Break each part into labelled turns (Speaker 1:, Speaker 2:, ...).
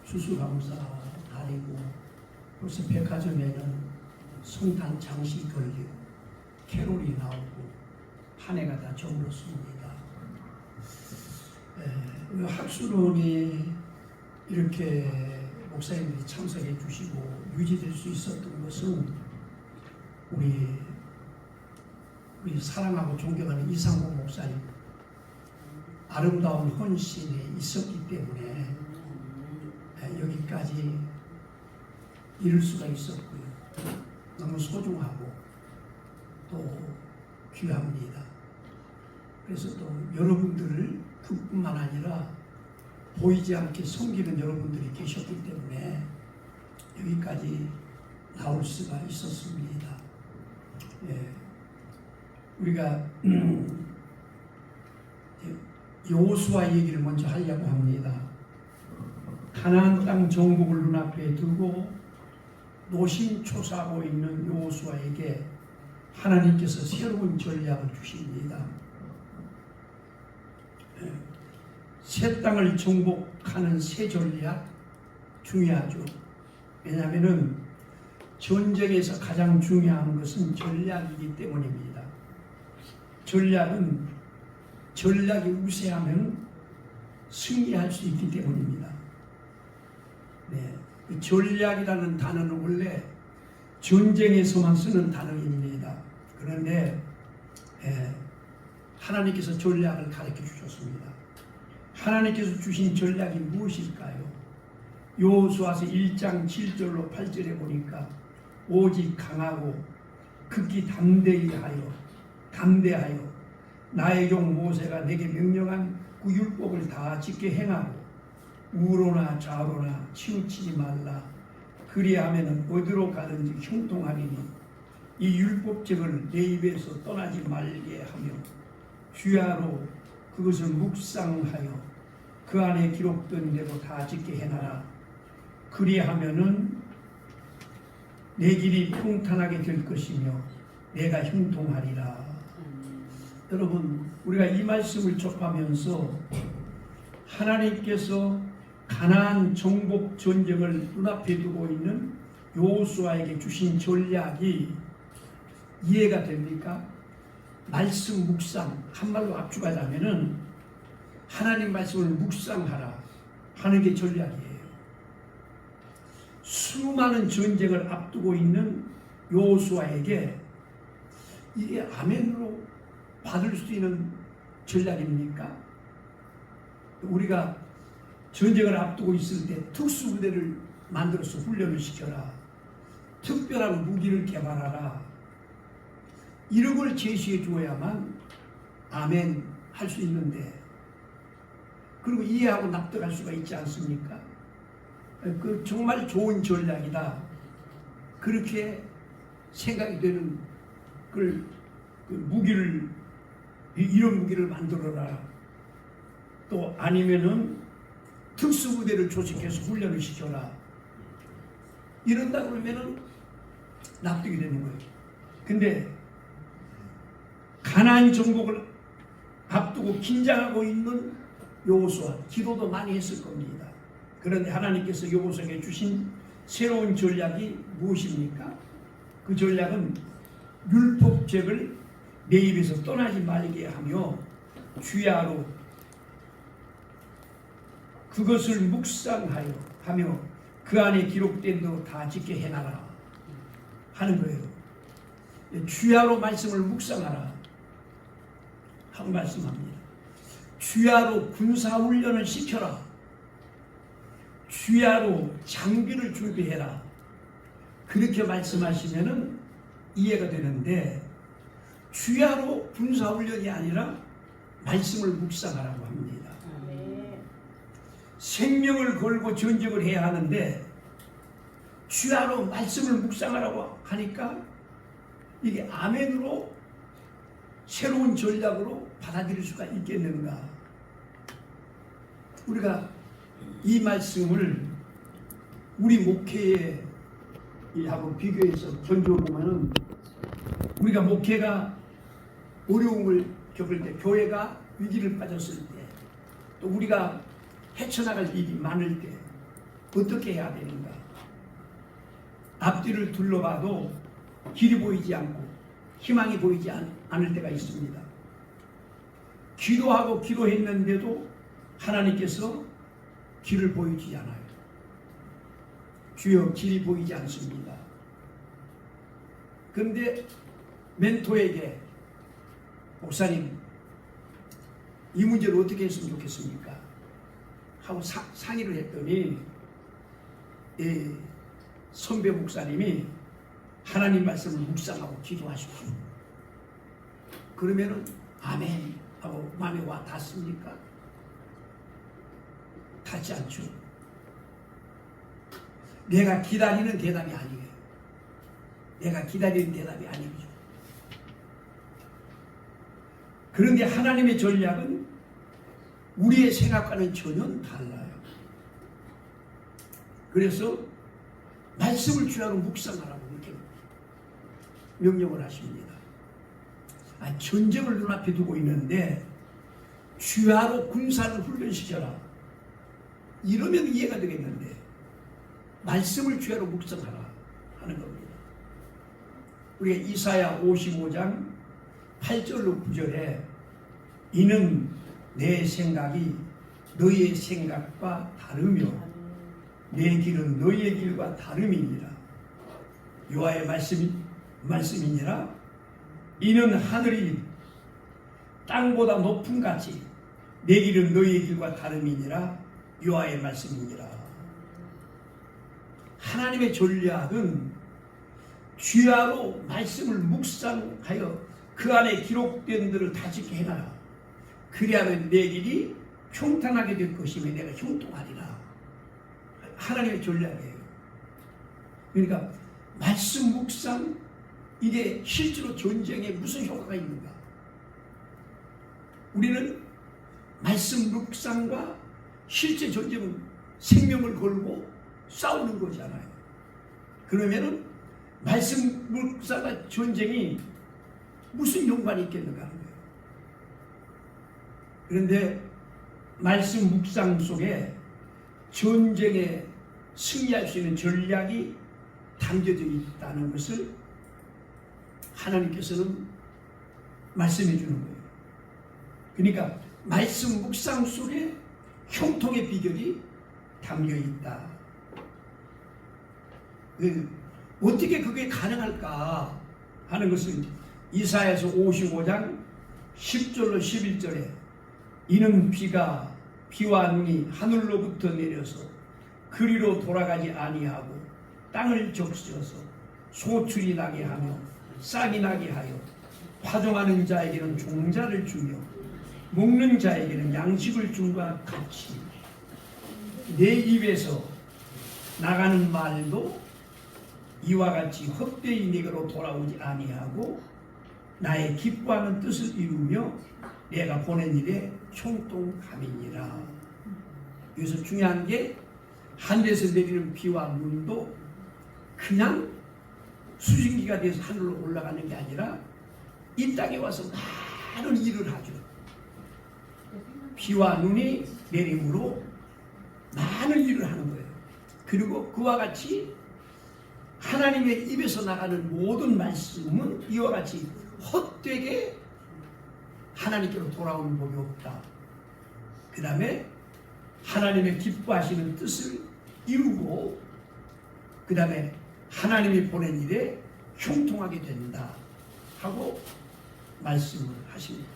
Speaker 1: 추수감사 달이고 벌써 백화점에는 성탄 장식이 걸리고 캐롤이 나오고 한 해가 다 저물었습니다. 학술원이 이렇게 목사님들이 참석해 주시고 유지될 수 있었던 것은 우리 사랑하고 존경하는 이상호 목사님 아름다운 헌신이 있었기 때문에 여기까지 이룰 수가 있었고요. 너무 소중하고 또 귀합니다. 그래서 또 여러분들을 그뿐만 아니라 보이지 않게 섬기는 여러분들이 계셨기 때문에 여기까지 나올 수가 있었습니다. 우리가 여호수아 얘기를 먼저 하려고 합니다. 가나안 땅 정복을 눈앞에 두고 노심초사하고 있는 여호수아에게 하나님께서 새로운 전략을 주십니다. 새 땅을 정복하는 새 전략 중요하죠. 왜냐하면 전쟁에서 가장 중요한 것은 전략이기 때문입니다. 전략이 우세하면 승리할 수 있기 때문입니다. 전략이라는 단어는 원래 전쟁에서만 쓰는 단어입니다. 그런데 하나님께서 전략을 가르쳐 주셨습니다. 하나님께서 주신 전략이 무엇일까요? 여호수아서 1장 7절로 8절에 보니까 오직 강하고 극히 담대하여 나의 종 모세가 내게 명령한 그 율법을 다 지켜 행하고 우로나 좌로나 치우치지 말라. 그리하면 어디로 가든지 형통하리니 이 율법책을 내 입에서 떠나지 말게 하며 주야로 그것을 묵상하여 그 안에 기록된 대로 다 지켜 행하라. 그리하면은 내 길이 평탄하게 될 것이며 내가 형통하리라. 여러분, 우리가 이 말씀을 접하면서 하나님께서 가나안 정복 전쟁을 눈앞에 두고 있는 여호수아에게 주신 전략이 이해가 됩니까? 말씀 묵상, 한말로 압축하자면은 하나님 말씀을 묵상하라 하는 게 전략이에요. 수많은 전쟁을 앞두고 있는 여호수아에게 이게 아멘으로 받을 수 있는 전략입니까? 우리가 전쟁을 앞두고 있을 때 특수부대를 만들어서 훈련을 시켜라. 특별한 무기를 개발하라. 이런 걸 제시해 주어야만 아멘 할 수 있는데, 그리고 이해하고 납득할 수가 있지 않습니까? 그 정말 좋은 전략이다. 그렇게 생각이 되는 그 무기를, 이런 무기를 만들어라. 또 아니면은 특수부대를 조직해서 훈련을 시켜라. 이런다 그러면은 납득이 되는 거예요. 근데 가나안 정복을 앞두고 긴장하고 있는 여호수아, 기도도 많이 했을 겁니다. 그런데 하나님께서 여호수아에게 주신 새로운 전략이 무엇입니까? 그 전략은 율법책을 내 입에서 떠나지 말게 하며 주야로 그것을 묵상하여 하며 그 안에 기록된 대로 다 지켜 행하라 하는 거예요. 주야로 말씀을 묵상하라 하고 말씀합니다. 주야로 군사훈련을 시켜라. 주야로 장비를 준비해라. 그렇게 말씀하시면은 이해가 되는데, 주야로 군사훈련이 아니라 말씀을 묵상하라고 합니다. 생명을 걸고 전쟁을 해야 하는데 주야로 말씀을 묵상하라고 하니까 이게 아멘으로 새로운 전략으로 받아들일 수가 있겠는가? 우리가 이 말씀을 우리 목회에 하고 비교해서 던져보면은, 우리가 목회가 어려움을 겪을 때, 교회가 위기를 빠졌을 때, 또 우리가 헤쳐나갈 일이 많을 때, 어떻게 해야 되는가? 앞뒤를 둘러봐도 길이 보이지 않고 희망이 보이지 않을 때가 있습니다. 기도하고 기도했는데도 하나님께서 길을 보여주지 않아요. 주여, 길이 보이지 않습니다. 그런데 멘토에게 목사님, 이 문제를 어떻게 했으면 좋겠습니까? 하고 상의를 했더니 선배 목사님이 하나님 말씀을 묵상하고 기도하십시오. 그러면은 아멘 하고 마음에 와 닿습니까? 닿지 않죠. 내가 기다리는 대답이 아니에요. 내가 기다리는 대답이 아니죠. 그런데 하나님의 전략은 우리의 생각과는 전혀 달라요. 그래서 말씀을 주야로 묵상하라고 이렇게 명령을 하십니다. 전쟁을 눈앞에 두고 있는데 주야로 군사를 훈련시켜라. 이러면 이해가 되겠는데 말씀을 주야로 묵상하라 하는 겁니다. 우리가 이사야 55장 8절로 9절에 이는 내 생각이 너희의 생각과 다르며 내 길은 너희의 길과 다름이니라. 여호와의 말씀이니라. 이는 하늘이 땅보다 높음 같이 내 길은 너희의 길과 다름이니라. 여호와의 말씀이니라. 하나님의 전략은 주야로 말씀을 묵상하여 그 안에 기록된 들을 다 지게 해놔라. 그리하면 내 길이 평탄하게 될 것이며 내가 형통하리라. 하나님의 전략이에요. 그러니까 말씀 묵상, 이게 실제로 전쟁에 무슨 효과가 있는가? 우리는 말씀 묵상과 실제 전쟁은 생명을 걸고 싸우는 거잖아요. 그러면은 말씀 묵상과 전쟁이 무슨 연관이 있겠는가 하는 거예요. 그런데 말씀 묵상 속에 전쟁에 승리할 수 있는 전략이 담겨져 있다는 것을 하나님께서는 말씀해 주는 거예요. 그러니까 말씀 묵상 속에 형통의 비결이 담겨 있다. 어떻게 그게 가능할까 하는 것은 이사야서 55장 10절로 11절에 이는 비와 눈이 하늘로부터 내려서 그리로 돌아가지 아니하고 땅을 적셔서 소출이 나게 하며 싹이 나게 하여 파종하는 자에게는 종자를 주며 먹는 자에게는 양식을 준과 같이 내 입에서 나가는 말도 이와 같이 헛되이 내게로 돌아오지 아니하고 나의 기뻐하는 뜻을 이루며 내가 보낸 일에 총통함이니라. 여기서 중요한 게 하늘에서 내리는 비와 눈도 그냥 수증기가 돼서 하늘로 올라가는 게 아니라 이 땅에 와서 많은 일을 하죠. 비와 눈이 내림으로 많은 일을 하는 거예요. 그리고 그와 같이 하나님의 입에서 나가는 모든 말씀은 이와 같이 헛되게 하나님께로 돌아오는 법이 없다. 그 다음에 하나님의 기뻐하시는 뜻을 이루고 그 다음에 하나님이 보낸 일에 형통하게 된다 하고 말씀을 하십니다.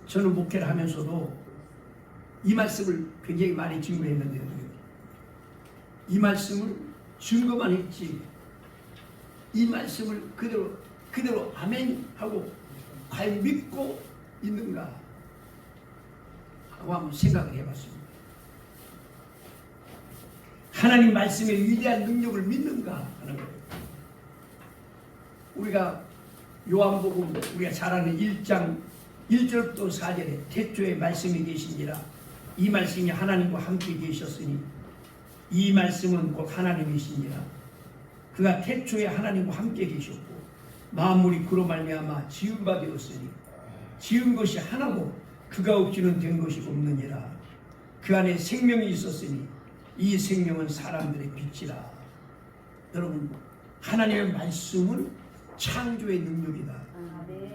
Speaker 1: 저는 목회를 하면서도 이 말씀을 굉장히 많이 증거했는데요. 이 말씀을 증거만 했지 이 말씀을 그대로 아멘 하고 과연 믿고 있는가 하고 한번 생각을 해봤습니다. 하나님 말씀의 위대한 능력을 믿는가 하는 거예요. 우리가 요한복음 우리가 잘 아는 1장 1절부터 4절에 태초에 말씀이 계시니라. 이 말씀이 하나님과 함께 계셨으니 이 말씀은 곧 하나님이시니라. 그가 태초에 하나님과 함께 계셨고 만물이 그로 말미암아 지은 바 되었으니 지은 것이 하나도 그가 없이는 된 것이 없느니라. 그 안에 생명이 있었으니 이 생명은 사람들의 빛이라. 여러분, 하나님의 말씀은 창조의 능력이다.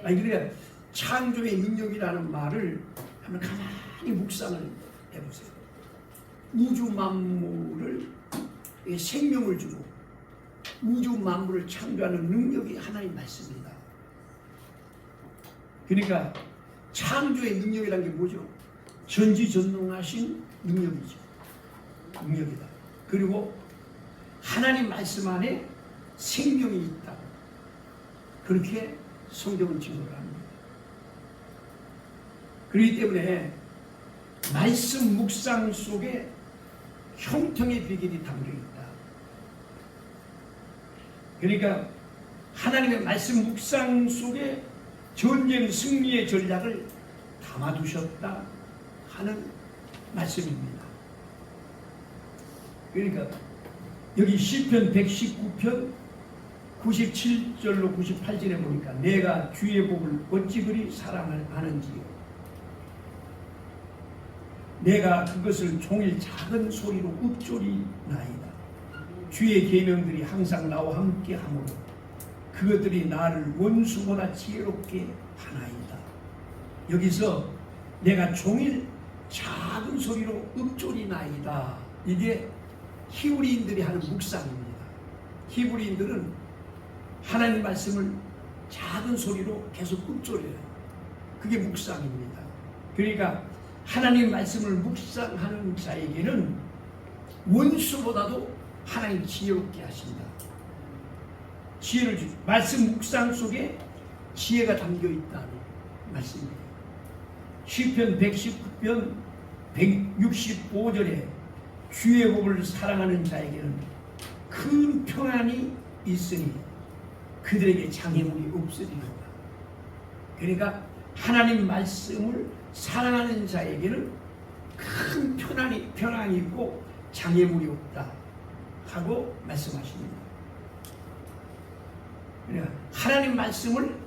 Speaker 1: 아니, 그러니까 창조의 능력이라는 말을 한번 가만히 묵상을 해보세요. 우주 만물을 생명을 주고 우주 만물을 창조하는 능력이 하나님 말씀입니다. 그러니까 창조의 능력이라는 게 뭐죠? 전지전능하신 능력이죠. 능력이다. 그리고 하나님 말씀 안에 생명이 있다. 그렇게 성경은 증거를 합니다. 그렇기 때문에 말씀 묵상 속에 형통의 비결이 담겨 있다. 그러니까 하나님의 말씀 묵상 속에 전쟁 승리의 전략을 담아두셨다 하는 말씀입니다. 그러니까 여기 시편 119편 97절로 98절에 보니까 내가 주의 복을 어찌 그리 사랑하는지요. 내가 그것을 종일 작은 소리로 읊조리나이다. 주의 계명들이 항상 나와 함께 하므로 그것들이 나를 원수보다 지혜롭게 하나이다. 여기서 내가 종일 작은 소리로 읊조리나이다. 이게 히브리인들이 하는 묵상입니다. 히브리인들은 하나님 말씀을 작은 소리로 계속 읊조려요. 그게 묵상입니다. 그러니까 하나님 말씀을 묵상하는 자에게는 원수보다도 하나님 지혜롭게 하신다. 지혜를 주죠. 말씀 묵상 속에 지혜가 담겨 있다는 말씀입니다. 시편 119편 165절에 주의 법을 사랑하는 자에게는 큰 평안이 있으니 그들에게 장애물이 없으리로다. 그러니까 하나님 말씀을 사랑하는 자에게는 큰 평안이 있고 장애물이 없다 하고 말씀하십니다. 그러니까 하나님 말씀을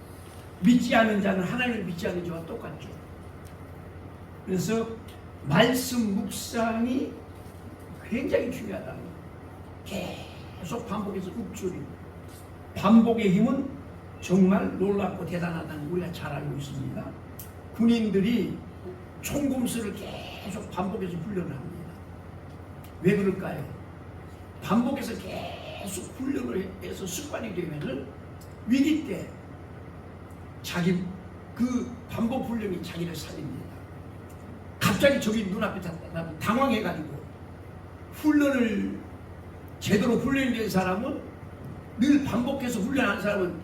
Speaker 1: 믿지 않는 자는 하나님을 믿지 않는 자와 똑같죠. 그래서 말씀 묵상이 굉장히 중요하다는 거예요. 계속 반복해서 읊조리고 반복의 힘은 정말 놀랍고 대단하다는 우리가 잘 알고 있습니다. 군인들이 총검수를 계속 반복해서 훈련을 합니다. 왜 그럴까요? 반복해서 계속 훈련을 해서 습관이 되면은 위기 때 자기 그 반복 훈련이 자기를 살립니다. 갑자기 저기 눈앞에 당황해가지고 훈련을 제대로 훈련된 사람은 늘 반복해서 훈련하는 사람은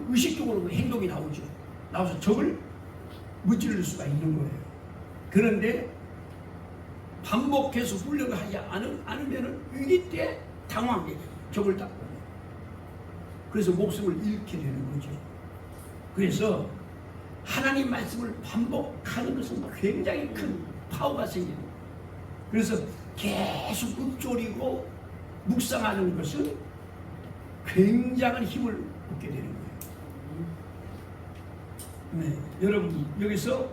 Speaker 1: 의식적으로 행동이 나와서 적을 무찌를 수가 있는 거예요. 그런데 반복해서 훈련을 하지 않으면 위기 때 당황하게 돼요. 적을 딱 보면. 그래서 목숨을 잃게 되는 거죠. 그래서 하나님 말씀을 반복하는 것은 굉장히 큰 파워가 생기는 거예요. 그래서 계속 읊조리고 묵상하는 것은 굉장한 힘을 얻게 되는 거예요. 네, 여러분 여기서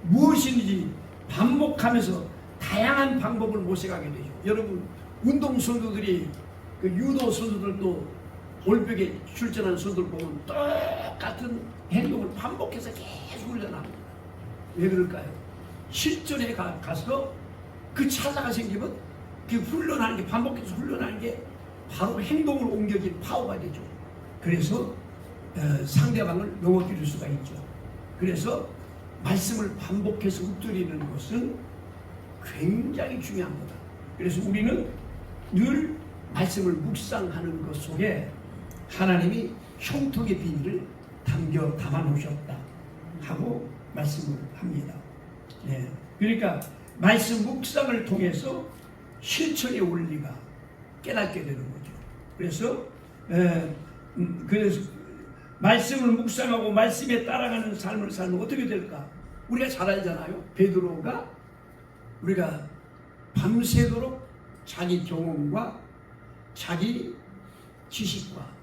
Speaker 1: 무엇인지 반복하면서 다양한 방법을 모색하게 되죠. 여러분 운동 선수들이 그 유도 선수들도 올림픽에 출전하는 선수들 보면 똑같은 행동을 반복해서 계속 훈련합니다. 왜 그럴까요? 실전에 가서 그 찰나가 생기면 그 훈련하는 게 반복해서 훈련하는 게 바로 행동으로 옮겨진 파워가 되죠. 그래서 상대방을 넘어뜨릴 수가 있죠. 그래서 말씀을 반복해서 읊조리는 것은 굉장히 중요한 거다. 그래서 우리는 늘 말씀을 묵상하는 것 속에 하나님이 형통의 비밀을 담아 놓으셨다 하고 말씀을 합니다. 네. 그러니까 말씀 묵상을 통해서 실천의 원리가 깨닫게 되는 거죠. 그래서 말씀을 묵상하고 말씀에 따라가는 삶을 살면 어떻게 될까? 우리가 잘 알잖아요. 베드로가 우리가 밤새도록 자기 경험과 자기 지식과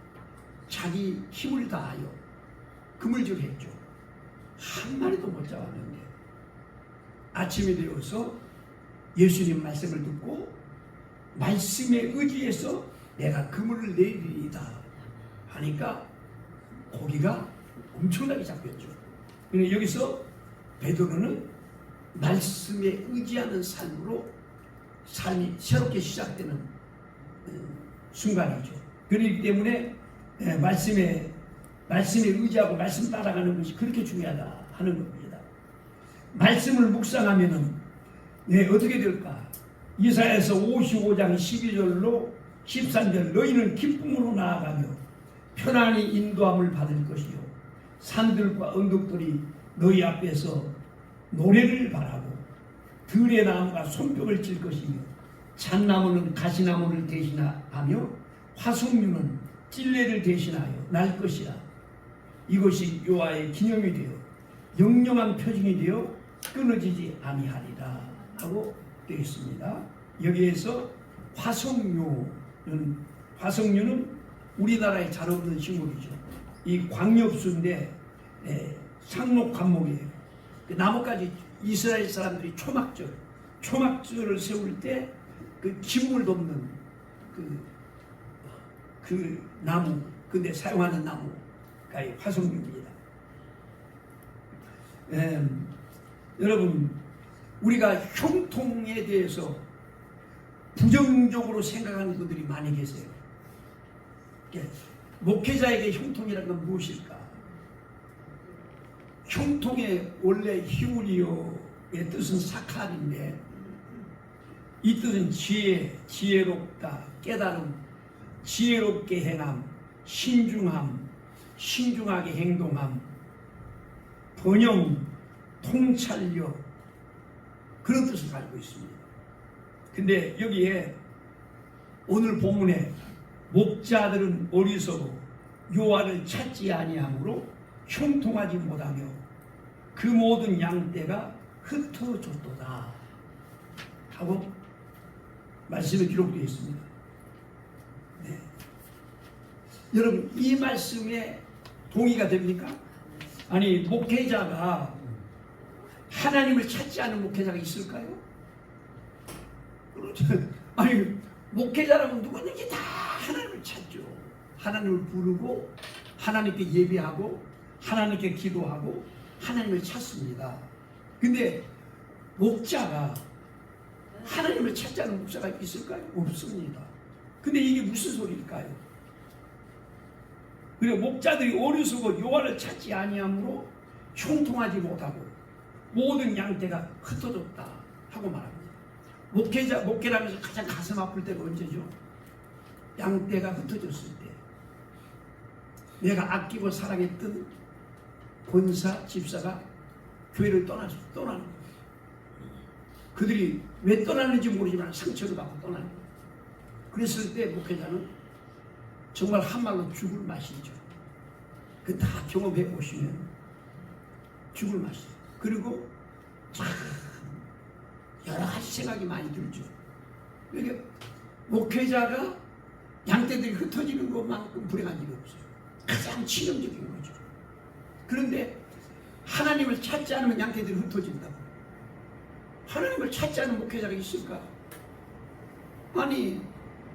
Speaker 1: 자기 힘을 다하여 그물질했죠. 한 마리도 못 잡았는데 아침이 되어서 예수님 말씀을 듣고 말씀에 의지해서 내가 그물을 내리리이다 하니까 고기가 엄청나게 잡혔죠. 그런데 여기서 베드로는 말씀에 의지하는 삶으로 삶이 새롭게 시작되는 순간이죠. 그렇기 때문에 말씀에 의지하고 말씀 따라가는 것이 그렇게 중요하다 하는 겁니다. 말씀을 묵상하면은 어떻게 될까? 이사야서 55장 12절로 13절 너희는 기쁨으로 나아가며 편안히 인도함을 받을 것이요 산들과 언덕들이 너희 앞에서 노래를 바라고 들의 나무가 손뼉을 칠 것이며 잣나무는 가시나무를 대신하며 화석류는 찔레를 대신하여 날 것이라. 이것이 여호와의 기념이 되어 영영한 표징이 되어 끊어지지 아니하리라 하고 되어 있습니다. 여기에서 화석류는 우리나라에 잘 없는 식물이죠. 이 광엽수인데 상록 관목이에요. 그 나뭇가지 이스라엘 사람들이 초막절을 세울 때 그 기물을 돕는 그 나무, 근데 사용하는 나무가 화석류입니다. 여러분, 우리가 형통에 대해서 부정적으로 생각하는 분들이 많이 계세요. 목회자에게 형통이라는 건 무엇일까? 형통의 원래 히브리어의 뜻은 사칼인데 이 뜻은 지혜, 지혜롭다, 깨달음, 지혜롭게 행함, 신중함, 신중하게 행동함, 번영, 통찰력 그런 뜻을 가지고 있습니다. 근데 여기에 오늘 본문에 목자들은 어리석어 여호와를 찾지 아니하므로 형통하지 못하며 그 모든 양떼가 흩어졌도다 하고 말씀에 기록되어 있습니다. 네. 여러분, 이 말씀에 동의가 됩니까? 아니, 목회자가 하나님을 찾지 않는 목회자가 있을까요? 그렇죠. 아니, 목회자라면 누구든지 다 하나님을 찾죠. 하나님을 부르고 하나님께 예배하고 하나님께 기도하고 하나님을 찾습니다. 근데 목자가 하나님을 찾지 않는 목자가 있을까요? 없습니다. 근데 이게 무슨 소리일까요? 그리고 목자들이 어리석어 여호와를 찾지 아니하므로 형통하지 못하고 모든 양떼가 흩어졌다 하고 말합니다. 목회라면서 가장 가슴 아플 때가 언제죠? 양떼가 흩어졌을 때. 내가 아끼고 사랑했던 권사, 집사가 교회를 떠나는 거예요. 그들이 왜 떠나는지 모르지만 상처를 받고 떠나는 거예요. 그랬을 때 목회자는 정말 한말로 죽을 맛이죠. 그 다 경험해 보시면 죽을 맛이죠. 그리고 참 여러 가지 생각이 많이 들죠. 그러니까 목회자가 양떼들이 흩어지는 것만큼 불행한 일이 없어요. 가장 치명적인 거죠. 그런데 하나님을 찾지 않으면 양떼들이 흩어진다고. 하나님을 찾지 않은 목회자가 있을까? 아니,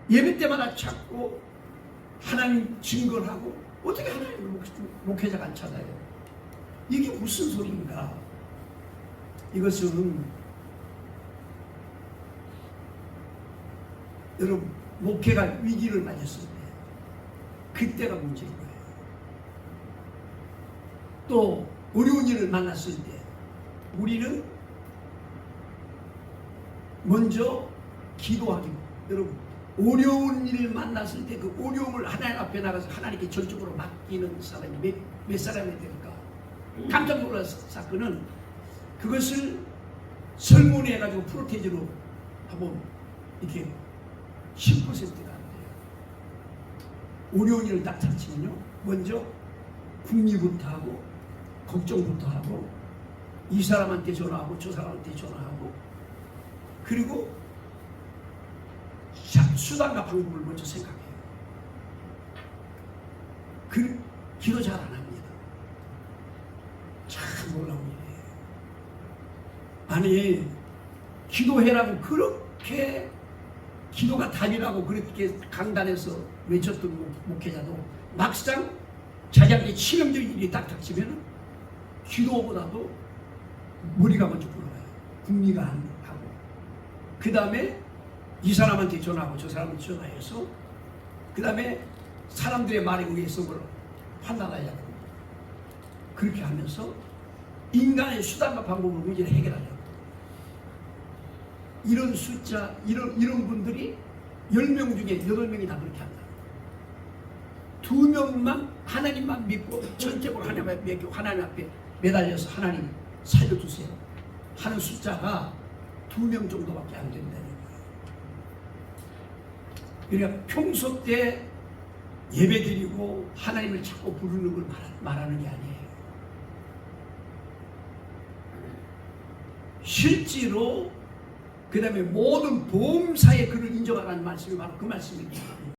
Speaker 1: 예배 때마다 찾고 하나님 증거를 하고 어떻게 하나님을 목회자가 안 찾아요? 이게 무슨 소리인가? 이것은 여러분, 목회가 위기를 맞았을 때 그때가 문제인 거예요. 또 어려운 일을 만났을 때 우리는 먼저 기도하기. 여러분, 어려운 일을 만났을 때 그 어려움을 하나님 앞에 나가서 하나님께 전적으로 맡기는 사람이 몇 사람이 될까? 깜짝 놀란 사건은 그것을 설문해가지고 프로테이지로 한번 이렇게 10%가 안 돼요. 어려운 일을 딱 잡치면요, 먼저 궁리부터 하고 걱정부터 하고 이 사람한테 전화하고 저 사람한테 전화하고 그리고 수단과 방법을 먼저 생각해요. 기도 잘 안 합니다. 참 놀라운 일이에요. 아니 기도해라고 그렇게 기도가 답이라고 그렇게 강단에서 외쳤던 목회자도 막상 자기한테 치명적인 일이 딱 닥치면 기도보다도 머리가 먼저 굴러가요. 궁리가 하고 그 다음에 이 사람한테 전화하고 저 사람한테 전화해서 그 다음에 사람들의 말에 의해서 그걸 판단하려고 합니다. 그렇게 하면서 인간의 수단과 방법으로 문제를 해결하려고. 이런 숫자, 이런 분들이 10명 중에 8명이 다 그렇게 한다. 2명만 하나님만 믿고 전적으로 하나님 앞에 매달려서 하나님 살려주세요 하는 숫자가 2명 정도밖에 안 된다는 거예요. 그러니까 평소 때 예배드리고 하나님을 자꾸 부르는 걸 말하는 게 아니에요. 실제로 그 다음에 모든 보험사에 그를 인정하라는 말씀이 바로 그 말씀입니다.